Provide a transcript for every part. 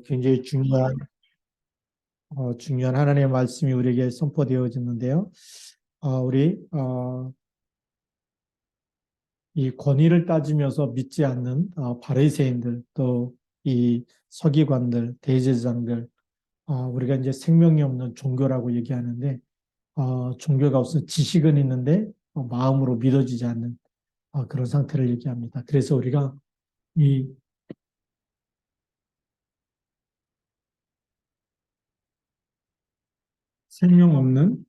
굉장히 중요한 하나님의 말씀이 우리에게 선포되어졌는데요. 우리 이 권위를 따지면서 믿지 않는 바리새인들, 또 이 서기관들, 대제사장들, 우리가 이제 생명이 없는 종교라고 얘기하는데, 종교가 없어 지식은 있는데 마음으로 믿어지지 않는 그런 상태를 얘기합니다. 그래서 우리가 이 생명 없는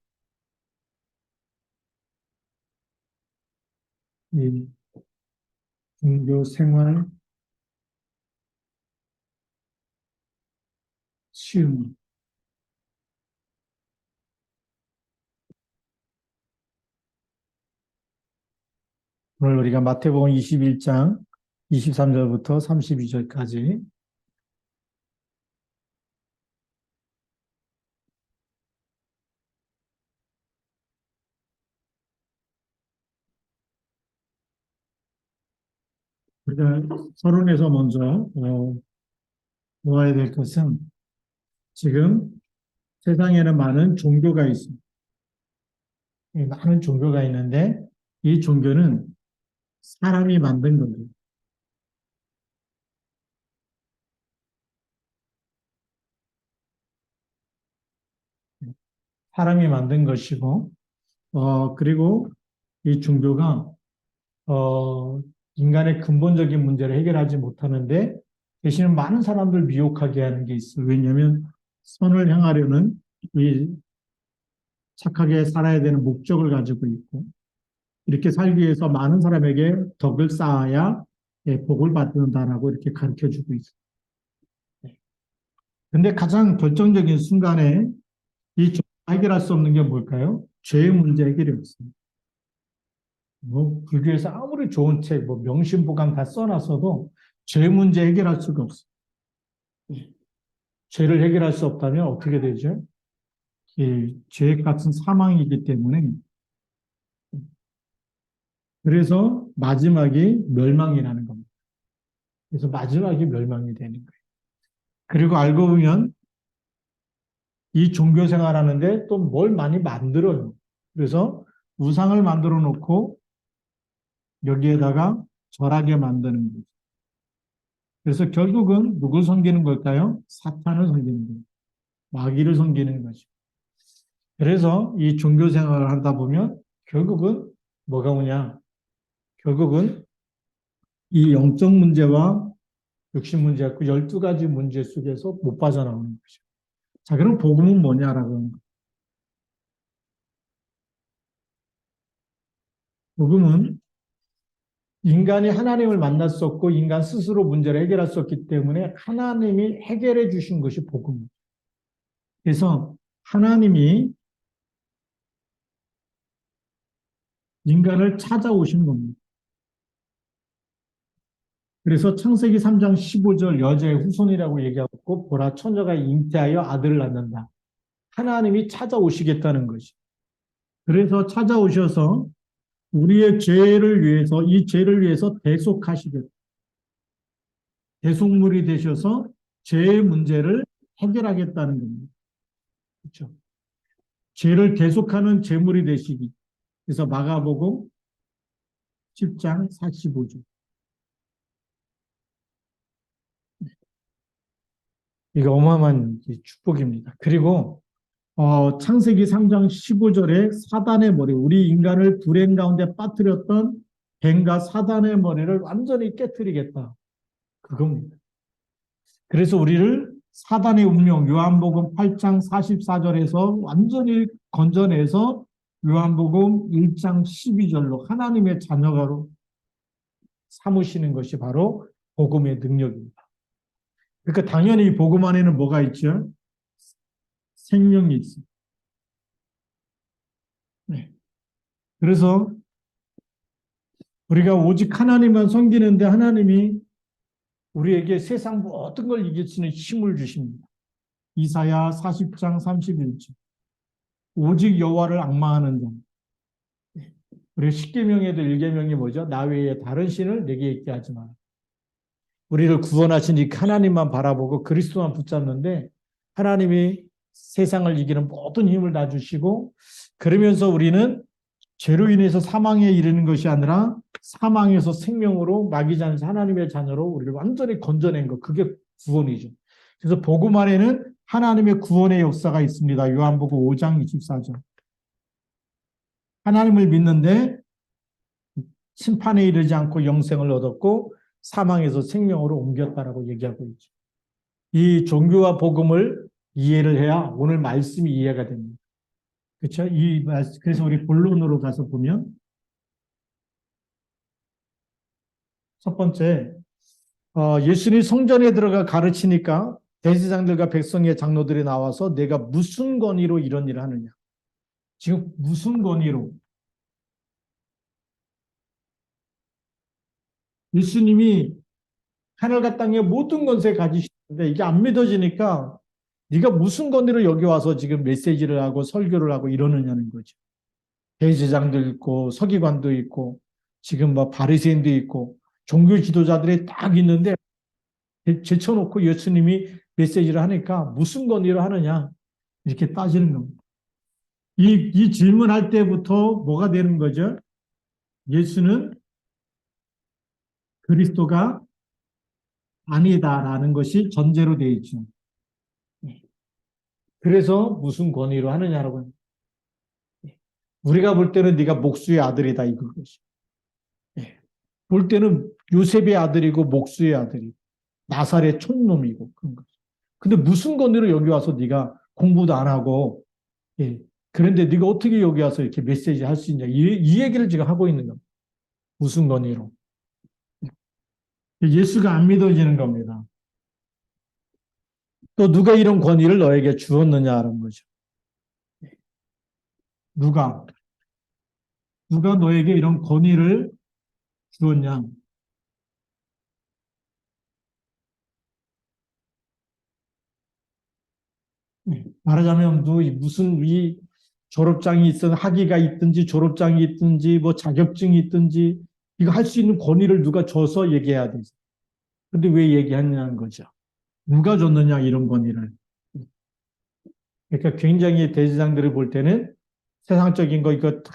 이 종교 생활 시험, 오늘 우리가 마태복음 21장 23절부터 32절까지 우리가 서론에서 먼저 모아야 될 것은 지금 세상에는 많은 종교가 있습니다. 많은 종교가 있는데 이 종교는 사람이 만든 겁니다. 사람이 만든 것이고 그리고 이 종교가 어, 인간의 근본적인 문제를 해결하지 못하는데 대신 많은 사람들 미혹하게 하는 게 있어요. 왜냐하면 선을 향하려는 이 착하게 살아야 되는 목적을 가지고 있고 이렇게 살기 위해서 많은 사람에게 덕을 쌓아야 복을 받는다라고 이렇게 가르쳐 주고 있어요. 근데 가장 결정적인 순간에 이 해결할 수 없는 게 뭘까요? 죄의 문제 해결이 없습니다. 뭐 불교에서 아무리 좋은 책, 뭐 명심보감 다 써놨어도 죄 문제 해결할 수가 없어요. 죄를 해결할 수 없다면 어떻게 되죠? 이 죄값은 사망이기 때문에 그래서 마지막이 멸망이라는 겁니다. 그래서 마지막이 멸망이 되는 거예요. 그리고 알고 보면 이 종교 생활하는데 또 뭘 많이 만들어요. 그래서 우상을 만들어 놓고 여기에다가 절하게 만드는 거죠. 그래서 결국은 누굴 섬기는 걸까요? 사탄을 섬기는 거예요. 마귀를 섬기는 거죠. 그래서 이 종교 생활을 하다 보면 결국은 뭐가 오냐? 결국은 이 영적 문제와 육신 문제, 그 12가지 문제 속에서 못 빠져나오는 거죠. 자, 그럼 복음은 뭐냐라고 하는 거예요. 복음은 인간이 하나님을 만날 수 없고 인간 스스로 문제를 해결할 수 없기 때문에 하나님이 해결해 주신 것이 복음입니다. 그래서 하나님이 인간을 찾아오신 겁니다. 그래서 창세기 3장 15절 여자의 후손이라고 얘기하고 보라 처녀가 잉태하여 아들을 낳는다. 하나님이 찾아오시겠다는 것이. 그래서 찾아오셔서 우리의 죄를 위해서 이 죄를 위해서 대속하시겠다. 대속물이 되셔서 죄의 문제를 해결하겠다는 겁니다. 그렇죠? 죄를 대속하는 제물이 되시기. 그래서 마가복음 10장 45절. 이거 어마어마한 축복입니다. 그리고 창세기 3장 15절에 사단의 머리, 우리 인간을 불행 가운데 빠뜨렸던 뱀과 사단의 머리를 완전히 깨뜨리겠다. 그겁니다. 그래서 우리를 사단의 운명, 요한복음 8장 44절에서 완전히 건져내서 요한복음 1장 12절로 하나님의 자녀가로 삼으시는 것이 바로 복음의 능력입니다. 그러니까 당연히 복음 안에는 뭐가 있죠? 생명이 있습니다. 네. 그래서 우리가 오직 하나님만 섬기는데 하나님이 우리에게 세상 모든 걸 이길 수 있는 힘을 주십니다. 이사야 40장 31절. 오직 여호와를 앙망하는 자. 우리 십계명에도 1계명이 뭐죠? 나 외에 다른 신을 내게 있게 하지 마라. 우리를 구원하신 이 하나님만 바라보고 그리스도만 붙잡는데 하나님이 세상을 이기는 모든 힘을 다 주시고 그러면서 우리는 죄로 인해서 사망에 이르는 것이 아니라 사망에서 생명으로 마귀지 않은 하나님의 자녀로 우리를 완전히 건져낸 것. 그게 구원이죠. 그래서 복음 안에는 하나님의 구원의 역사가 있습니다. 요한복음 5장 24절. 하나님을 믿는데 심판에 이르지 않고 영생을 얻었고 사망에서 생명으로 옮겼다라고 얘기하고 있죠. 이 종교와 복음을 이해를 해야 오늘 말씀이 이해가 됩니다. 그렇죠? 그래서 우리 본론으로 가서 보면 첫 번째, 예수님이 성전에 들어가 가르치니까 대제사장들과 백성의 장로들이 나와서 내가 무슨 권위로 이런 일을 하느냐. 지금 무슨 권위로? 예수님이 하늘과 땅의 모든 권세 가지시는데 이게 안 믿어지니까 네가 무슨 권위로 여기 와서 지금 메시지를 하고 설교를 하고 이러느냐는 거죠. 대제사장도 있고 서기관도 있고 지금 뭐 바리새인도 있고 종교 지도자들이 딱 있는데 제쳐놓고 예수님이 메시지를 하니까 무슨 권위로 하느냐 이렇게 따지는 겁니다. 이 질문할 때부터 뭐가 되는 거죠? 예수는 그리스도가 아니다라는 것이 전제로 되어 있죠. 그래서 무슨 권위로 하느냐라고. 우리가 볼 때는 네가 목수의 아들이다 이거지. 볼 때는 요셉의 아들이고 목수의 아들이고 나사렛 촌놈이고 그런 거죠. 근데 무슨 권위로 여기 와서 네가 공부도 안 하고 그런데 네가 어떻게 여기 와서 이렇게 메시지 할 수 있냐 이 얘기를 지금 하고 있는 겁니다. 무슨 권위로. 예수가 안 믿어지는 겁니다. 또 누가 이런 권위를 너에게 주었느냐는 거죠. 누가 너에게 이런 권위를 주었냐. 말하자면 무슨 이 졸업장이 있든 학위가 있든지 졸업장이 있든지 뭐 자격증이 있든지 이거 할 수 있는 권위를 누가 줘서 얘기해야 되지. 근데 왜 얘기하냐는 거죠. 누가 줬느냐 이런 권위를. 그러니까 굉장히 대제사장들을 볼 때는 세상적인 거 이거 다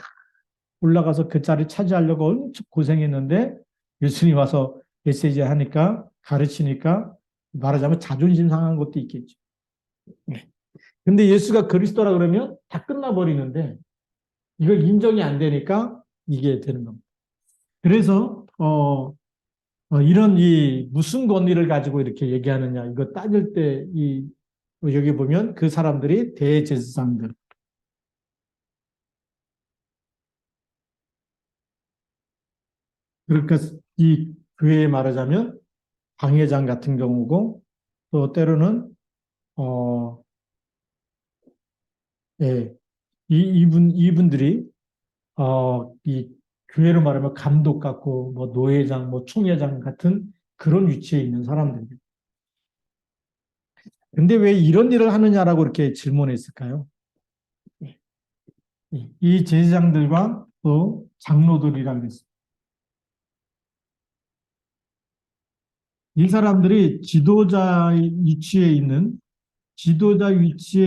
올라가서 그 자리 차지하려고 엄청 고생했는데 예수님 와서 메시지 하니까 가르치니까 말하자면 자존심 상한 것도 있겠죠. 근데 예수가 그리스도라 그러면 다 끝나버리는데 이걸 인정이 안 되니까 이게 되는 겁니다. 그래서 이런 이 무슨 권위를 가지고 이렇게 얘기하느냐 이거 따질 때 이 여기 보면 그 사람들이 대제사장들 그러니까 이 교회에 말하자면 방해장 같은 경우고 또 때로는 어, 예, 이분들이 이 교회로 말하면 감독 같고 뭐 노회장, 뭐 총회장 같은 그런 위치에 있는 사람들입니다. 근데 왜 이런 일을 하느냐라고 이렇게 질문했을까요? 이 제사장들과 또 장로들이라고 했습니다. 이 사람들이 지도자 위치에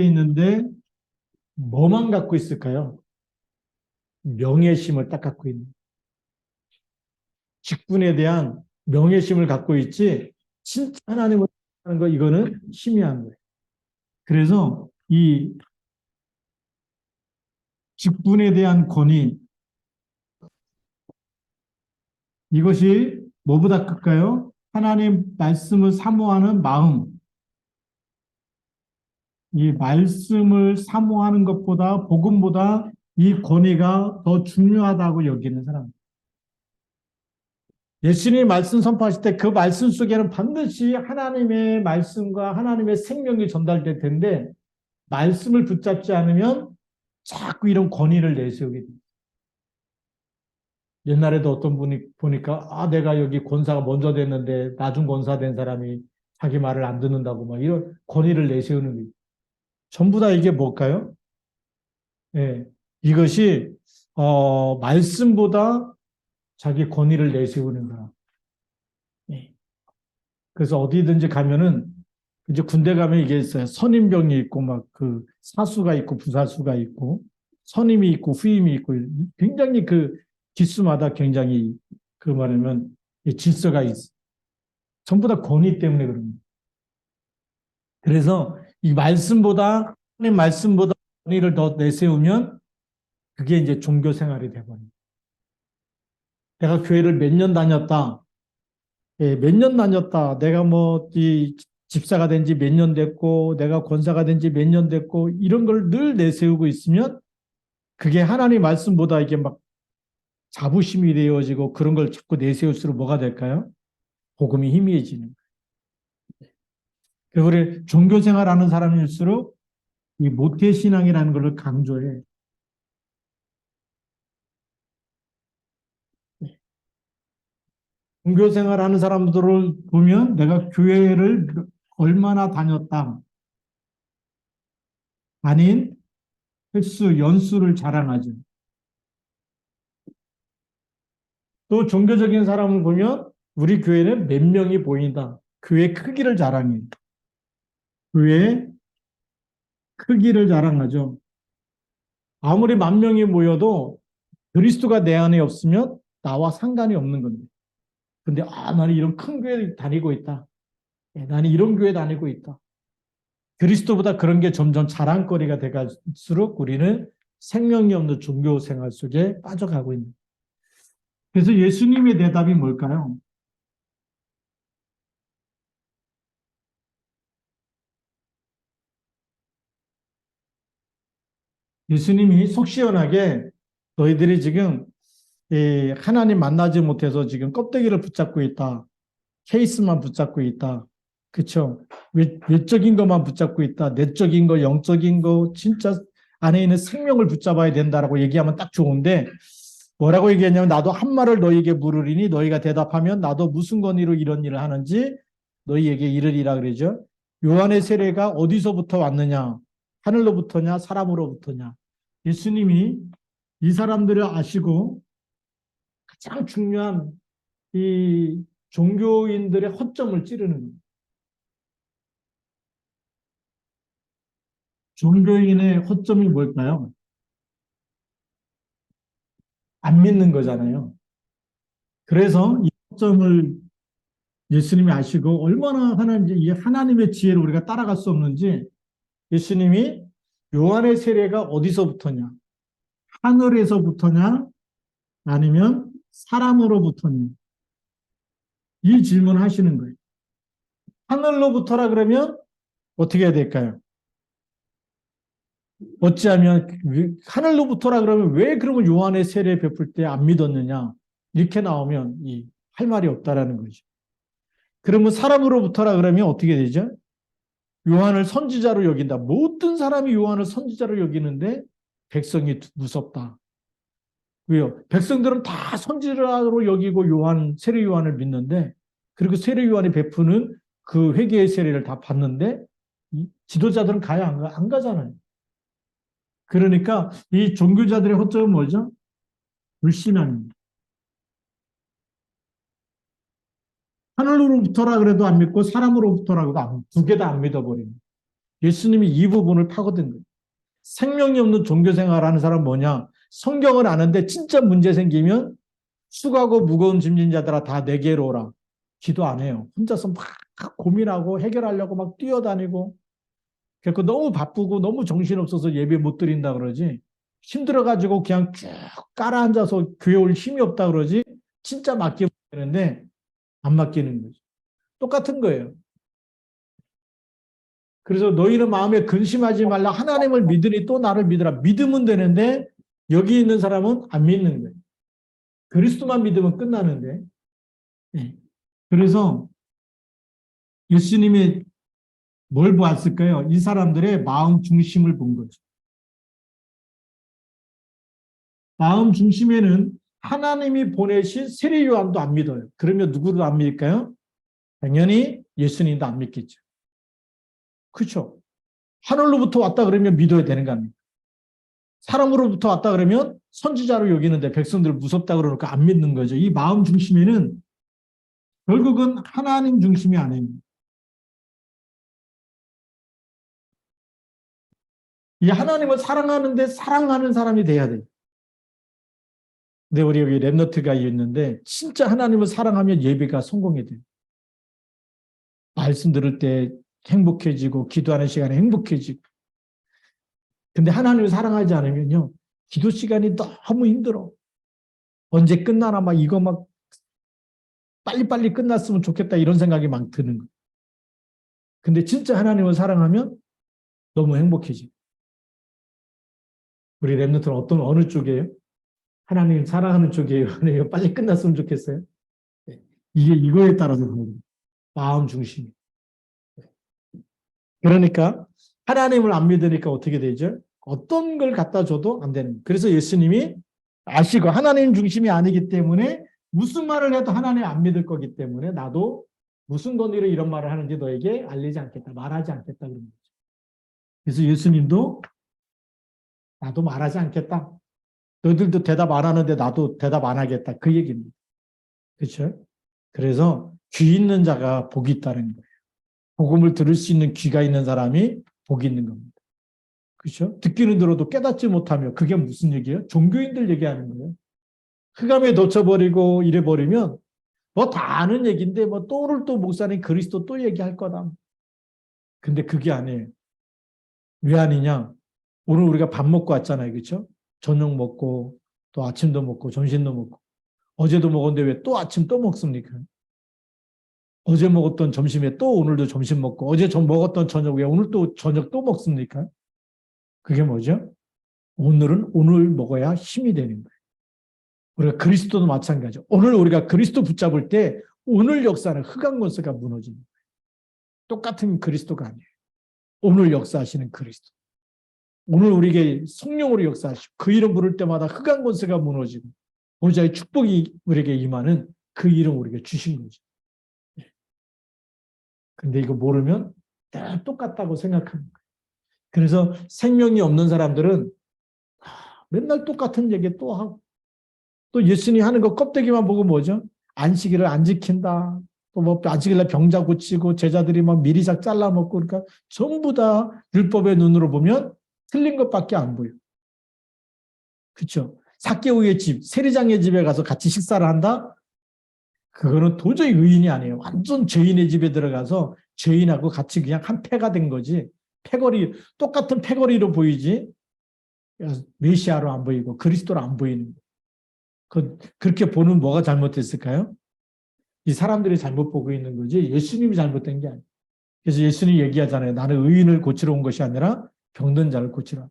있는데 뭐만 갖고 있을까요? 명예심을 딱 갖고 있는. 직분에 대한 명예심을 갖고 있지, 진짜 하나님을 하는 거, 이거는 희미한 거예요. 그래서 이 직분에 대한 권위, 이것이 뭐보다 클까요? 하나님 말씀을 사모하는 마음, 이 말씀을 사모하는 것보다, 복음보다 이 권위가 더 중요하다고 여기는 사람. 예수님이 말씀 선포하실 때 그 말씀 속에는 반드시 하나님의 말씀과 하나님의 생명이 전달될 텐데, 말씀을 붙잡지 않으면 자꾸 이런 권위를 내세우게 됩니다. 옛날에도 어떤 분이 보니까, 내가 여기 권사가 먼저 됐는데, 나중 권사 된 사람이 자기 말을 안 듣는다고 막 이런 권위를 내세우는 거예요. 전부 다 이게 뭘까요? 예. 이것이, 말씀보다 자기 권위를 내세우는 거라. 예. 그래서 어디든지 가면은 이제 군대 가면 이게 있어요. 선임병이 있고 막 그 사수가 있고 부사수가 있고 선임이 있고 후임이 있고 굉장히 그 기수마다 굉장히 그 말하면 질서가 있어. 전부 다 권위 때문에 그럽니다. 그래서 이 말씀보다 하나님 말씀보다 권위를 더 내세우면 그게 이제 종교 생활이 돼버립니다. 내가 교회를 몇 년 다녔다. 예, 몇 년 다녔다. 내가 뭐, 이 집사가 된 지 몇 년 됐고, 내가 권사가 된 지 몇 년 됐고, 이런 걸 늘 내세우고 있으면 그게 하나님 말씀보다 이게 막 자부심이 되어지고 그런 걸 자꾸 내세울수록 뭐가 될까요? 복음이 희미해지는 거예요. 그리고 우리 종교 생활하는 사람일수록 이 모태신앙이라는 걸 강조해. 종교 생활하는 사람들을 보면 내가 교회를 얼마나 다녔다. 아닌 횟수, 연수를 자랑하죠. 또 종교적인 사람을 보면 우리 교회는 몇 명이 보인다. 교회 크기를 자랑해. 교회 크기를 자랑하죠. 아무리 만 명이 모여도 그리스도가 내 안에 없으면 나와 상관이 없는 겁니다. 근데 나는 이런 큰 교회 다니고 있다. 나는 이런 교회 다니고 있다. 그리스도보다 그런 게 점점 자랑거리가 돼갈수록 우리는 생명이 없는 종교 생활 속에 빠져가고 있는. 그래서 예수님의 대답이 뭘까요? 예수님이 속 시원하게 너희들이 지금 하나님 만나지 못해서 지금 껍데기를 붙잡고 있다. 케이스만 붙잡고 있다. 그쵸? 외적인 것만 붙잡고 있다. 내적인 거, 영적인 거, 진짜 안에 있는 생명을 붙잡아야 된다라고 얘기하면 딱 좋은데 뭐라고 얘기했냐면 나도 한 말을 너희에게 물으리니 너희가 대답하면 나도 무슨 권위로 이런 일을 하는지 너희에게 이르리라 그러죠. 요한의 세례가 어디서부터 왔느냐? 하늘로부터냐? 사람으로부터냐? 예수님이 이 사람들을 아시고 가장 중요한 이 종교인들의 허점을 찌르는 거예요. 종교인의 허점이 뭘까요? 안 믿는 거잖아요. 그래서 이 허점을 예수님이 아시고 얼마나 이 하나님의 지혜를 우리가 따라갈 수 없는지 예수님이 요한의 세례가 어디서부터냐? 하늘에서부터냐? 아니면 사람으로부터냐? 이 질문을 하시는 거예요. 하늘로부터라 그러면 어떻게 해야 될까요? 어찌하면 하늘로부터라 그러면 왜 그러면 요한의 세례 베풀 때 안 믿었느냐? 이렇게 나오면 할 말이 없다라는 거죠. 그러면 사람으로부터라 그러면 어떻게 되죠? 요한을 선지자로 여긴다. 모든 사람이 요한을 선지자로 여기는데 백성이 무섭다. 왜요? 백성들은 다 선지자로 여기고 세례 요한을 믿는데 그리고 세례 요한이 베푸는 그 회개의 세례를 다 받는데 지도자들은 가야 안 가잖아요. 그러니까 이 종교자들의 허점은 뭐죠? 불신앙입니다. 하늘로부터라 그래도 안 믿고 사람으로부터라 그래도 두 개 다 안 믿어버립니다. 예수님이 이 부분을 파고든 거예요. 생명이 없는 종교생활하는 사람은 뭐냐? 성경을 아는데 진짜 문제 생기면 수고하고 무거운 짐진 자들아 다 내게로 오라. 기도 안 해요. 혼자서 막 고민하고 해결하려고 막 뛰어다니고 그래서 너무 바쁘고 너무 정신없어서 예배 못 드린다 그러지 힘들어가지고 그냥 쭉 깔아앉아서 교회 올 힘이 없다 그러지 진짜 맡기면 되는데 안 맡기는 거죠. 똑같은 거예요. 그래서 너희는 마음에 근심하지 말라. 하나님을 믿으니 또 나를 믿으라. 믿으면 되는데 여기 있는 사람은 안 믿는 거예요. 그리스도만 믿으면 끝나는데. 네. 그래서 예수님이 뭘 보았을까요? 이 사람들의 마음 중심을 본 거죠. 마음 중심에는 하나님이 보내신 세례 요한도 안 믿어요. 그러면 누구도 안 믿을까요? 당연히 예수님도 안 믿겠죠. 그렇죠? 하늘로부터 왔다 그러면 믿어야 되는 거 아닙니까? 사람으로부터 왔다 그러면 선지자로 여기는데 백성들 무섭다 그러니까 안 믿는 거죠. 이 마음 중심에는 결국은 하나님 중심이 아닙니다. 이 하나님을 사랑하는데 사랑하는 사람이 돼야 돼요. 근데 우리 여기 랩너트가 있는데 진짜 하나님을 사랑하면 예배가 성공이 돼요. 말씀 들을 때 행복해지고 기도하는 시간에 행복해지고. 근데 하나님을 사랑하지 않으면요. 기도 시간이 너무 힘들어. 언제 끝나나 막 이거 막 빨리빨리 끝났으면 좋겠다 이런 생각이 막 드는 거예요. 근데 진짜 하나님을 사랑하면 너무 행복해지고. 우리 랩너트는 어느 쪽이에요? 하나님 사랑하는 쪽이에요? 아니면 빨리 끝났으면 좋겠어요? 이게 이거에 따라서 다릅니다. 마음 중심이. 그러니까 하나님을 안 믿으니까 어떻게 되죠? 어떤 걸 갖다 줘도 안 되는 거예요. 그래서 예수님이 아시고 하나님 중심이 아니기 때문에 무슨 말을 해도 하나님 안 믿을 거기 때문에 나도 무슨 권리로 이런 말을 하는지 너에게 알리지 않겠다. 말하지 않겠다. 그런 거죠. 그래서 예수님도 나도 말하지 않겠다. 너희들도 대답 안 하는데 나도 대답 안 하겠다. 그 얘기입니다. 그렇죠? 그래서 귀 있는 자가 복이 있다는 거예요. 복음을 들을 수 있는 귀가 있는 사람이 복이 있는 겁니다. 그렇죠? 듣기는 들어도 깨닫지 못하며 그게 무슨 얘기예요? 종교인들 얘기하는 거예요. 흑암에 놓쳐버리고 이래버리면 뭐 다 아는 얘기인데 뭐 또를 또 목사님 그리스도 또 얘기할 거다. 근데 그게 아니에요. 왜 아니냐? 오늘 우리가 밥 먹고 왔잖아요. 그렇죠? 저녁 먹고 또 아침도 먹고 점심도 먹고 어제도 먹었는데 왜 또 아침 또 먹습니까? 어제 먹었던 점심에 또 오늘도 점심 먹고 어제 먹었던 저녁에 오늘 또 저녁 또 먹습니까? 그게 뭐죠? 오늘은 오늘 먹어야 힘이 되는 거예요. 우리가 그리스도도 마찬가지죠. 오늘 우리가 그리스도 붙잡을 때 오늘 역사는 흑암 권세가 무너집니다. 똑같은 그리스도가 아니에요. 오늘 역사하시는 그리스도. 오늘 우리에게 성령으로 역사하시고 그 이름 부를 때마다 흑암 권세가 무너지고 보좌의 축복이 우리에게 임하는 그 이름 우리에게 주신 거죠. 근데 이거 모르면 다 똑같다고 생각합니다. 그래서 생명이 없는 사람들은 맨날 똑같은 얘기 또 하고 또 예수님이 하는 거 껍데기만 보고 뭐죠? 안식일을 안 지킨다. 또 뭐 안식일날 병자 고치고 제자들이 막 미리작 잘라 먹고 그러니까 전부 다 율법의 눈으로 보면 틀린 것밖에 안 보여. 그렇죠? 삭개오의 집, 세리장의 집에 가서 같이 식사를 한다? 그거는 도저히 의인이 아니에요. 완전 죄인의 집에 들어가서 죄인하고 같이 그냥 한 패가 된 거지. 패거리, 똑같은 패거리로 보이지 메시아로 안 보이고 그리스도로 안 보이는 거예요. 그렇게 보는 뭐가 잘못됐을까요? 이 사람들이 잘못 보고 있는 거지 예수님이 잘못된 게 아니에요. 그래서 예수님이 얘기하잖아요. 나는 의인을 고치러 온 것이 아니라 병든 자를 고치러.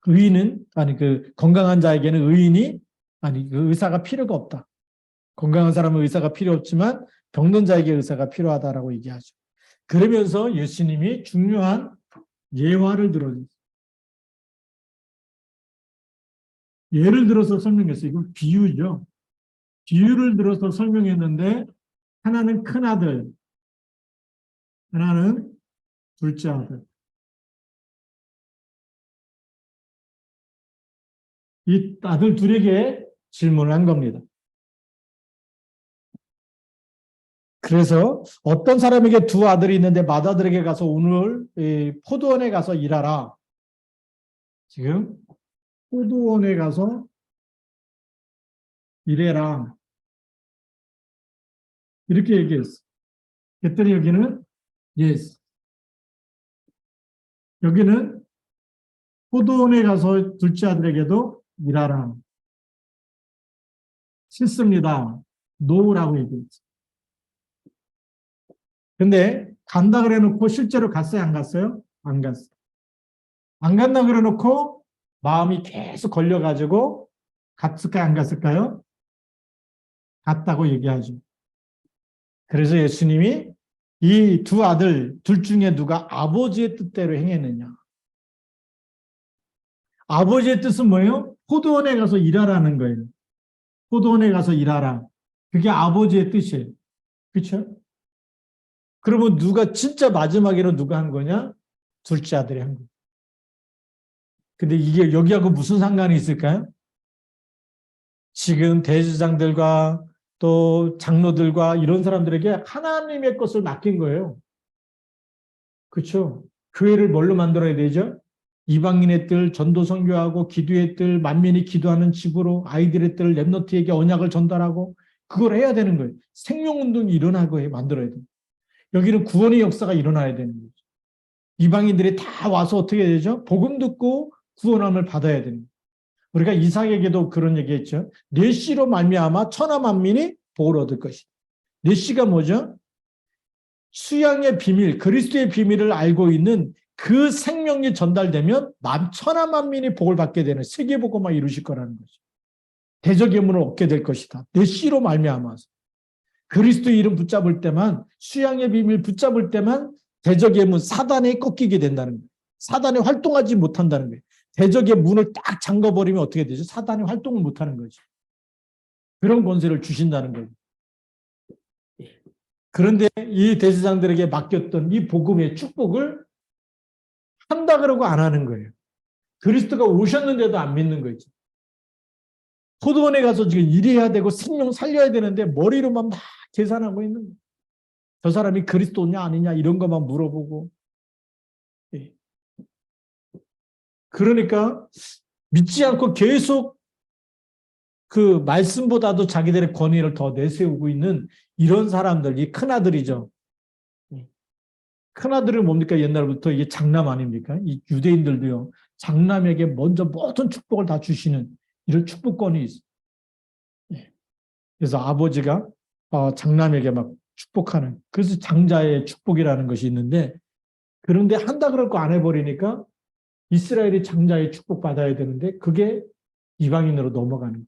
의인은 아니 그 건강한 자에게는 의인이 아니 그 의사가 필요가 없다. 건강한 사람은 의사가 필요 없지만 병든 자에게 의사가 필요하다라고 얘기하죠. 그러면서 예수님이 중요한 예화를 들어줬어요. 예를 들어서 설명했어요. 이건 비유죠. 비유를 들어서 설명했는데 하나는 큰 아들, 하나는 둘째 아들. 이 아들 둘에게 질문을 한 겁니다. 그래서 어떤 사람에게 두 아들이 있는데 맏아들에게 가서 오늘 포도원에 가서 일하라. 지금 포도원에 가서 일해라. 이렇게 얘기했어. 그랬더니 여기는 yes. 여기는 포도원에 가서 둘째 아들에게도 일하라. 싫습니다. no라고 얘기했어. 근데 간다 그래 놓고 실제로 갔어요? 안 갔어요? 안 갔어. 안 간다 그래 놓고 마음이 계속 걸려가지고 갔을까요? 안 갔을까요? 갔다고 얘기하죠. 그래서 예수님이 이 두 아들 둘 중에 누가 아버지의 뜻대로 행했느냐. 아버지의 뜻은 뭐예요? 포도원에 가서 일하라는 거예요. 포도원에 가서 일하라. 그게 아버지의 뜻이에요. 그렇죠? 그러면 누가 진짜 마지막에는 누가 한 거냐? 둘째 아들이 한 거예요. 근데 이게 여기하고 무슨 상관이 있을까요? 지금 대제사장들과 또 장로들과 이런 사람들에게 하나님의 것을 맡긴 거예요. 그렇죠? 교회를 뭘로 만들어야 되죠? 이방인의 뜰, 전도 선교하고 기도의 뜰, 만민이 기도하는 집으로 아이들의 뜰, 렘너트에게 언약을 전달하고 그걸 해야 되는 거예요. 생명운동이 일어나고 만들어야 돼요. 여기는 구원의 역사가 일어나야 되는 거죠. 이방인들이 다 와서 어떻게 되죠? 복음 듣고 구원함을 받아야 되는 거예요. 우리가 이삭에게도 그런 얘기했죠. 내 씨로 말미암아 천하 만민이 복을 얻을 것이다. 내 씨가 뭐죠? 수양의 비밀, 그리스도의 비밀을 알고 있는 그 생명이 전달되면 천하 만민이 복을 받게 되는 세계복음화 이루실 거라는 거죠. 대적 예문을 얻게 될 것이다. 내 씨로 말미암아서. 그리스도 이름 붙잡을 때만, 수양의 비밀 붙잡을 때만 대적의 문, 사단에 꺾이게 된다는 거예요. 사단이 활동하지 못한다는 거예요. 대적의 문을 딱 잠궈버리면 어떻게 되죠? 사단이 활동을 못하는 거죠. 그런 권세를 주신다는 거예요. 그런데 이 대제사장들에게 맡겼던 이 복음의 축복을 한다 그러고 안 하는 거예요. 그리스도가 오셨는데도 안 믿는 거죠. 포도원에 가서 지금 일해야 되고 생명 살려야 되는데 머리로만 막 계산하고 있는 거예요. 저 사람이 그리스도냐 아니냐 이런 것만 물어보고. 그러니까 믿지 않고 계속 그 말씀보다도 자기들의 권위를 더 내세우고 있는 이런 사람들, 이 큰아들이죠. 큰아들은 뭡니까? 옛날부터 이게 장남 아닙니까? 이 유대인들도요. 장남에게 먼저 모든 축복을 다 주시는 이런 축복권이 있어요. 그래서 아버지가 장남에게 막 축복하는, 그래서 장자의 축복이라는 것이 있는데, 그런데 한다 그럴 거 안 해버리니까 이스라엘이 장자의 축복 받아야 되는데 그게 이방인으로 넘어가는 거예요.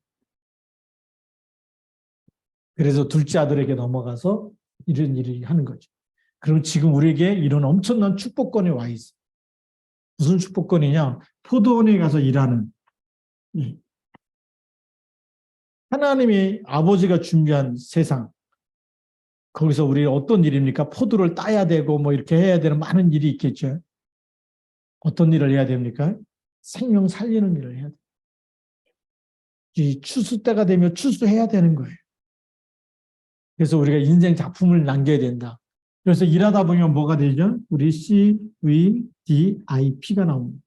그래서 둘째 아들에게 넘어가서 이런 일을 하는 거죠. 그럼 지금 우리에게 이런 엄청난 축복권이 와 있어요. 무슨 축복권이냐? 포도원에 가서 일하는, 하나님이 아버지가 준비한 세상, 거기서 우리 어떤 일입니까? 포도를 따야 되고 뭐 이렇게 해야 되는 많은 일이 있겠죠. 어떤 일을 해야 됩니까? 생명 살리는 일을 해야 돼요. 이 추수 때가 되면 추수해야 되는 거예요. 그래서 우리가 인생 작품을 남겨야 된다. 그래서 일하다 보면 뭐가 되죠? 우리 CVDIP가 나옵니다.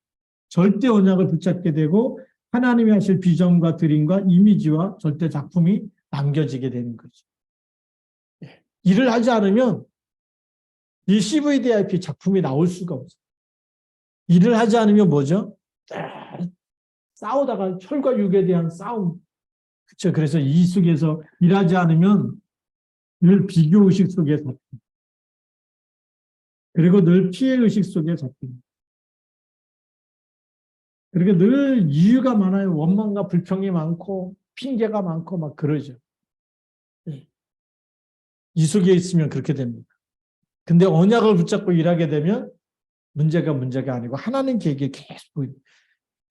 절대 언약을 붙잡게 되고 하나님이 하실 비전과 드림과 이미지와 절대 작품이 남겨지게 되는 거죠. 일을 하지 않으면 이 CVDIP 작품이 나올 수가 없어요. 일을 하지 않으면 뭐죠? 싸우다가 혈과 육에 대한 싸움. 그렇죠. 그래서 이 속에서 일하지 않으면 늘 비교의식 속에 잡힙니다. 그리고 늘 피해의식 속에 잡힙니다. 그리고 늘 이유가 많아요. 원망과 불평이 많고 핑계가 많고 막 그러죠. 이 속에 있으면 그렇게 됩니다. 근데 언약을 붙잡고 일하게 되면 문제가 아니고 하나님 계획이 계속 보입니다.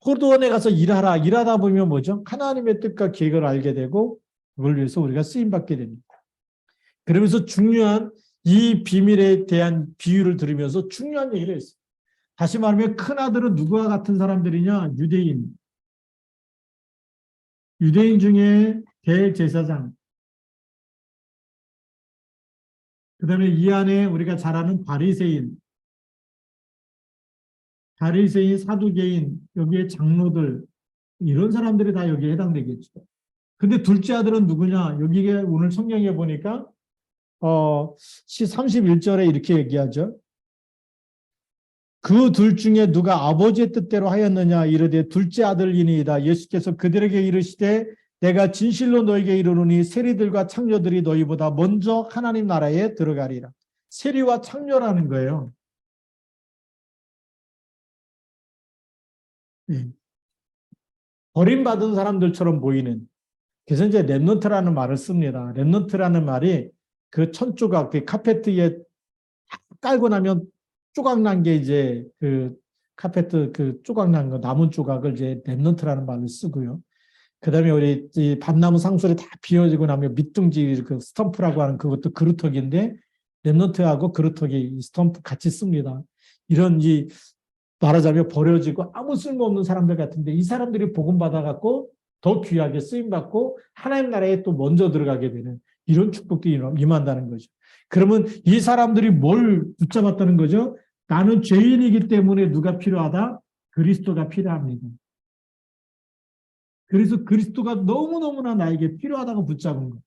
포도원에 가서 일하다 보면 뭐죠? 하나님의 뜻과 계획을 알게 되고 그걸 위해서 우리가 쓰임받게 됩니다. 그러면서 중요한 이 비밀에 대한 비유를 들으면서 중요한 얘기를 했어요. 다시 말하면 큰아들은 누구와 같은 사람들이냐? 유대인. 유대인 중에 대제사장. 그 다음에 이 안에 우리가 잘 아는 바리새인, 사두개인, 여기에 장로들, 이런 사람들이 다 여기에 해당되겠죠. 근데 둘째 아들은 누구냐? 여기에 오늘 성경에 보니까 31절에 이렇게 얘기하죠. 그 둘 중에 누가 아버지의 뜻대로 하였느냐 이르되 둘째 아들이니이다. 예수께서 그들에게 이르시되 내가 진실로 너에게 이르노니 세리들과 창녀들이 너희보다 먼저 하나님 나라에 들어가리라. 세리와 창녀라는 거예요. 버림받은 사람들처럼 보이는. 그래서 이제 렘넌트라는 말을 씁니다. 렘넌트라는 말이 그 천조각, 그 카페트에 깔고 나면 조각난 게 이제 그 카페트 그 조각난 거 남은 조각을 이제 렘넌트라는 말을 쓰고요. 그다음에 우리 이 밭나무 상술이 다 비워지고 나면 밑둥지 그 스탬프라고 하는 그것도 그루터기인데 렘넌트하고 그루터기 스탬프 같이 씁니다. 이런 이 말하자면 버려지고 아무 쓸모없는 사람들 같은데 이 사람들이 복음 받아갖고 더 귀하게 쓰임받고 하나님 나라에 또 먼저 들어가게 되는 이런 축복도 임한다는 거죠. 그러면 이 사람들이 뭘 붙잡았다는 거죠? 나는 죄인이기 때문에 누가 필요하다? 그리스도가 필요합니다. 그래서 그리스도가 너무너무나 나에게 필요하다고 붙잡은 거예요.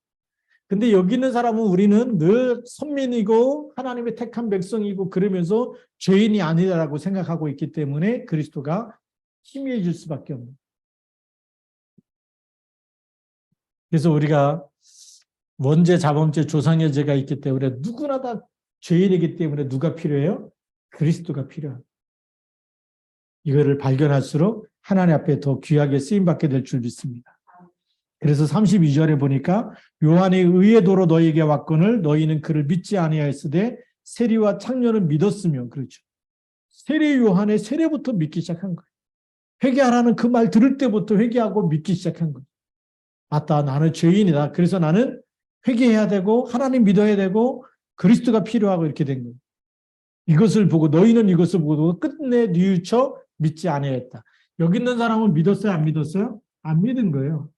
근데 여기 있는 사람은 우리는 늘 선민이고 하나님의 택한 백성이고 그러면서 죄인이 아니라고 생각하고 있기 때문에 그리스도가 희미해질 수밖에 없는. 그래서 우리가 원죄, 자범죄, 조상의 죄가 있기 때문에 누구나 다 죄인이기 때문에 누가 필요해요? 그리스도가 필요합니다. 이거를 발견할수록 하나님 앞에 더 귀하게 쓰임받게 될 줄 믿습니다. 그래서 32절에 보니까 요한의 의의 도로 너희에게 왔거늘 너희는 그를 믿지 아니하였으되 세리와 창녀는 믿었으며 그렇죠. 세례 요한의 세례부터 믿기 시작한 거예요. 회개하라는 그 말 들을 때부터 회개하고 믿기 시작한 거예요. 맞다, 나는 죄인이다. 그래서 나는 회개해야 되고 하나님 믿어야 되고 그리스도가 필요하고 이렇게 된 거예요. 이것을 보고 너희는 이것을 보고 끝내 뉘우쳐 믿지 아니하였다. 여기 있는 사람은 믿었어요? 안 믿었어요? 안 믿은 거예요.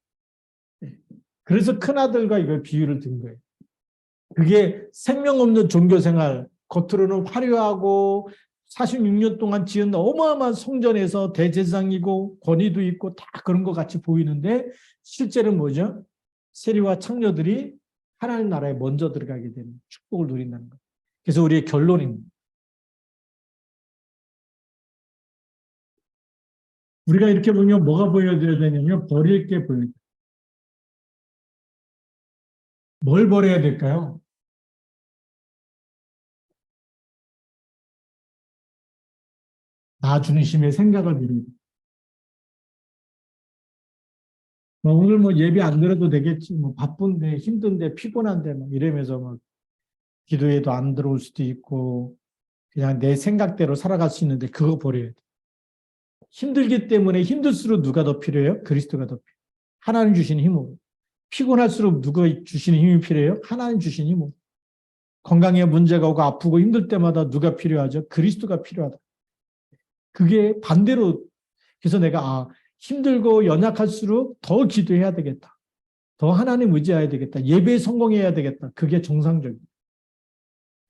그래서 큰아들과 이걸 비유를 든 거예요. 그게 생명 없는 종교생활, 겉으로는 화려하고 46년 동안 지은 어마어마한 성전에서 대제사장이고 권위도 있고 다 그런 것 같이 보이는데 실제는 뭐죠? 세리와 창녀들이 하나님 나라에 먼저 들어가게 되는 축복을 누린다는 거예요. 그래서 우리의 결론입니다. 우리가 이렇게 보면 뭐가 보여줘야 되냐면 버릴 게 보여야 돼요. 뭘 버려야 될까요? 나 중심의 생각을 버리고. 오늘 예배 안 들어도 되겠지. 바쁜데, 힘든데, 피곤한데, 이러면서 기도에도 안 들어올 수도 있고, 그냥 내 생각대로 살아갈 수 있는데, 그거 버려야 돼. 힘들기 때문에 힘들수록 누가 더 필요해요? 그리스도가 더 필요해요. 하나님 주시는 힘으로. 피곤할수록 누가 주시는 힘이 필요해요? 하나님 주시는 힘으로. 건강에 문제가 오고 아프고 힘들 때마다 누가 필요하죠? 그리스도가 필요하다. 그게 반대로, 그래서 내가, 힘들고 연약할수록 더 기도해야 되겠다. 더 하나님 의지해야 되겠다. 예배에 성공해야 되겠다. 그게 정상적이에요.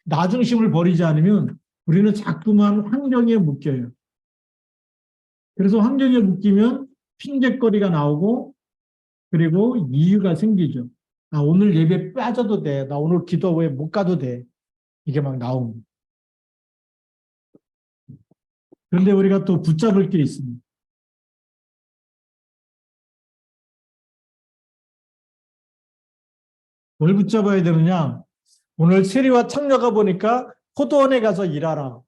나 중심을 버리지 않으면 우리는 자꾸만 환경에 묶여요. 그래서 환경에 묶이면 핑계거리가 나오고 그리고 이유가 생기죠. 나 오늘 예배 빠져도 돼. 나 오늘 기도회 못 가도 돼. 이게 막 나옵니다. 그런데 우리가 또 붙잡을 게 있습니다. 뭘 붙잡아야 되느냐? 오늘 세리와 창녀가 보니까 포도원에 가서 일하라.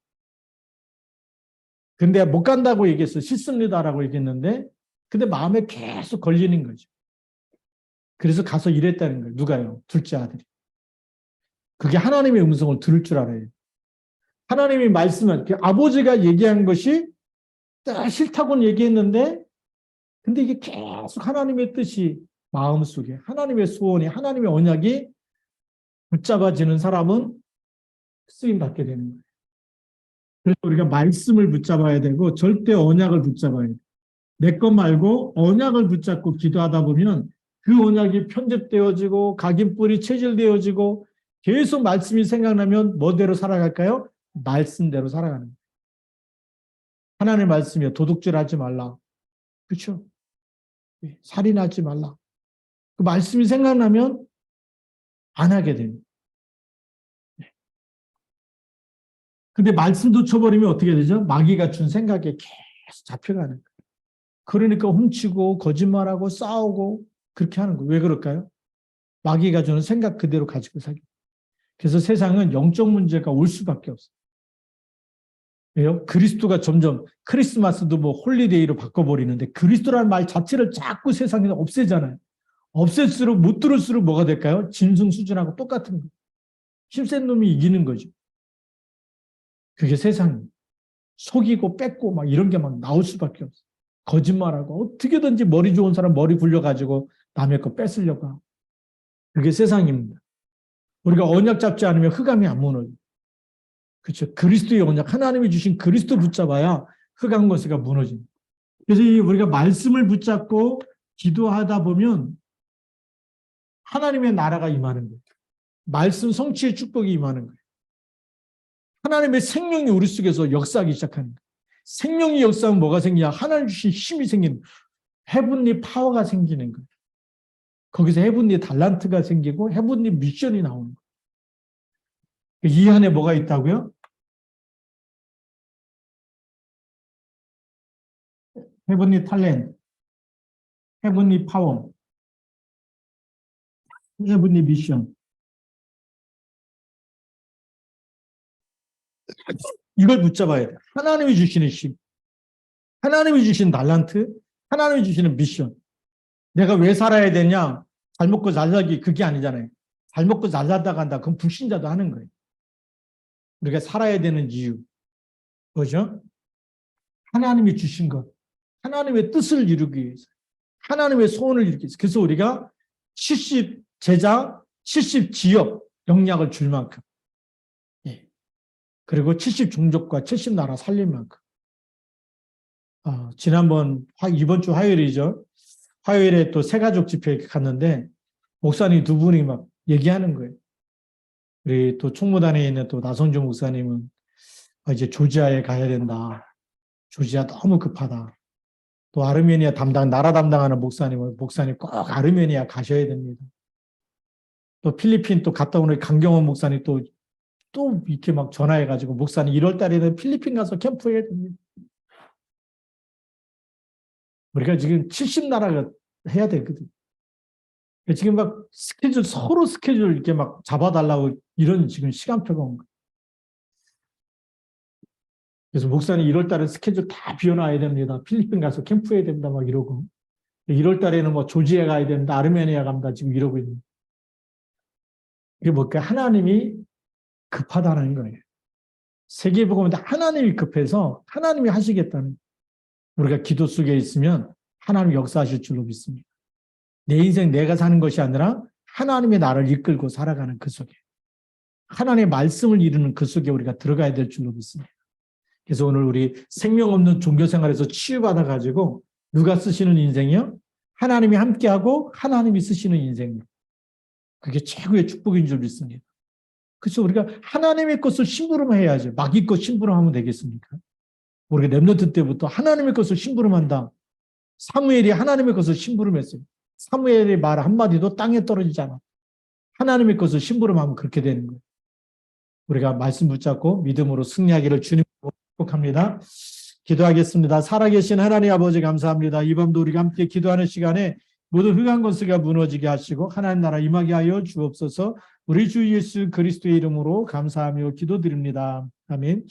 근데 못 간다고 얘기했어. 싫습니다라고 얘기했는데 근데 마음에 계속 걸리는 거죠. 그래서 가서 일했다는 거예요. 누가요? 둘째 아들이. 그게 하나님의 음성을 들을 줄 알아요. 하나님이 말씀을 아버지가 얘기한 것이 싫다고는 얘기했는데 근데 이게 계속 하나님의 뜻이 마음속에 하나님의 소원이 하나님의 언약이 붙잡아지는 사람은 쓰임 받게 되는 거예요. 그래서 우리가 말씀을 붙잡아야 되고 절대 언약을 붙잡아야 돼요. 내 것 말고 언약을 붙잡고 기도하다 보면 그 언약이 편집되어지고 각인뿔이 체질되어지고 계속 말씀이 생각나면 뭐대로 살아갈까요? 말씀대로 살아가는 거예요. 하나님의 말씀이요. 도둑질하지 말라. 그렇죠? 살인하지 말라. 그 말씀이 생각나면 안 하게 됩니다. 근데 말씀도 쳐버리면 어떻게 되죠? 마귀가 준 생각에 계속 잡혀가는 거예요. 그러니까 훔치고 거짓말하고 싸우고 그렇게 하는 거예요. 왜 그럴까요? 마귀가 주는 생각 그대로 가지고 살기. 그래서 세상은 영적 문제가 올 수밖에 없어요. 왜요? 그리스도가 점점 크리스마스도 홀리데이로 바꿔버리는데 그리스도라는 말 자체를 자꾸 세상에서 없애잖아요. 없앨수록 못 들을수록 뭐가 될까요? 짐승수준하고 똑같은 거예요. 힘센 놈이 이기는 거죠. 그게 세상이에요. 속이고 뺏고 이런 게 나올 수밖에 없어요. 거짓말하고 어떻게든지 머리 좋은 사람 머리 굴려가지고 남의 거 뺏으려고 하고. 그게 세상입니다. 우리가 언약 잡지 않으면 흑암이 안 무너져요. 그렇죠. 그리스도의 언약, 하나님이 주신 그리스도 붙잡아야 흑암 권세가 무너집니다. 그래서 우리가 말씀을 붙잡고 기도하다 보면 하나님의 나라가 임하는 거예요. 말씀 성취의 축복이 임하는 거예요. 하나님의 생명이 우리 속에서 역사하기 시작하는 거예요. 생명이 역사하면 뭐가 생기냐? 하나님 주신 힘이 생기는 거예요. 헤븐리 파워가 생기는 거예요. 거기서 헤븐리 달란트가 생기고 헤븐리 미션이 나오는 거예요. 이 안에 뭐가 있다고요? 헤븐리 탤런트, 헤븐리 파워, 헤븐리 미션. 이걸 붙잡아야 돼. 하나님이 주시는 힘, 하나님이 주신 달란트, 하나님이 주시는 미션. 내가 왜 살아야 되냐? 잘 먹고 잘 살기 그게 아니잖아요. 잘 먹고 잘 살다 간다. 그건 불신자도 하는 거예요. 우리가 살아야 되는 이유. 뭐죠? 하나님이 주신 것. 하나님의 뜻을 이루기 위해서. 하나님의 소원을 이루기 위해서. 그래서 우리가 70 제자, 70 지역 영향을 줄 만큼. 예. 그리고 70 종족과 70 나라 살릴 만큼. 지난번, 이번 주 화요일이죠. 화요일에 또 새가족 집회에 갔는데, 목사님 두 분이 막 얘기하는 거예요. 우리 또 총무단에 있는 또 나성주 목사님은 이제 조지아에 가야 된다. 조지아 너무 급하다. 또 아르메니아 나라 담당하는 목사님 꼭 아르메니아 가셔야 됩니다. 또 필리핀 또 갔다 오는 강경원 목사님 또 이렇게 막 전화해가지고 목사님 1월 달에는 필리핀 가서 캠프해야 됩니다. 우리가 지금 70나라가 해야 되거든. 지금 막 서로 스케줄 이렇게 막 잡아달라고 이런 지금 시간표가 온 거예요. 그래서 목사님 1월 달에 스케줄 다 비워놔야 됩니다. 필리핀 가서 캠프해야 됩니다. 막 이러고. 1월 달에는 뭐 조지아 가야 된다. 아르메니아 갑니다. 지금 이러고 있는. 이게 뭘까? 하나님이 급하다는 거예요. 세계복음인데 하나님이 급해서 하나님이 하시겠다는. 우리가 기도 속에 있으면 하나님 역사하실 줄로 믿습니다. 내 인생 내가 사는 것이 아니라 하나님의 나를 이끌고 살아가는 그 속에. 하나님의 말씀을 이루는 그 속에 우리가 들어가야 될 줄로 믿습니다. 그래서 오늘 우리 생명 없는 종교 생활에서 치유받아가지고 누가 쓰시는 인생이요? 하나님이 함께하고 하나님이 쓰시는 인생이요. 그게 최고의 축복인 줄 믿습니다. 그래서 우리가 하나님의 것을 심부름해야죠. 마귀 것 심부름하면 되겠습니까? 우리가 렘넌트 때부터 하나님의 것을 심부름한다. 사무엘이 하나님의 것을 심부름했어요. 사무엘의 말 한마디도 땅에 떨어지지 않아. 하나님의 것을 심부름하면 그렇게 되는 거예요. 우리가 말씀 붙잡고 믿음으로 승리하기를 주님으로 축복합니다. 기도하겠습니다. 살아계신 하나님 아버지 감사합니다. 이 밤도 우리가 함께 기도하는 시간에 모든 흑암 권세가 무너지게 하시고 하나님 나라 임하게 하여 주옵소서. 우리 주 예수 그리스도의 이름으로 감사하며 기도드립니다. 아멘.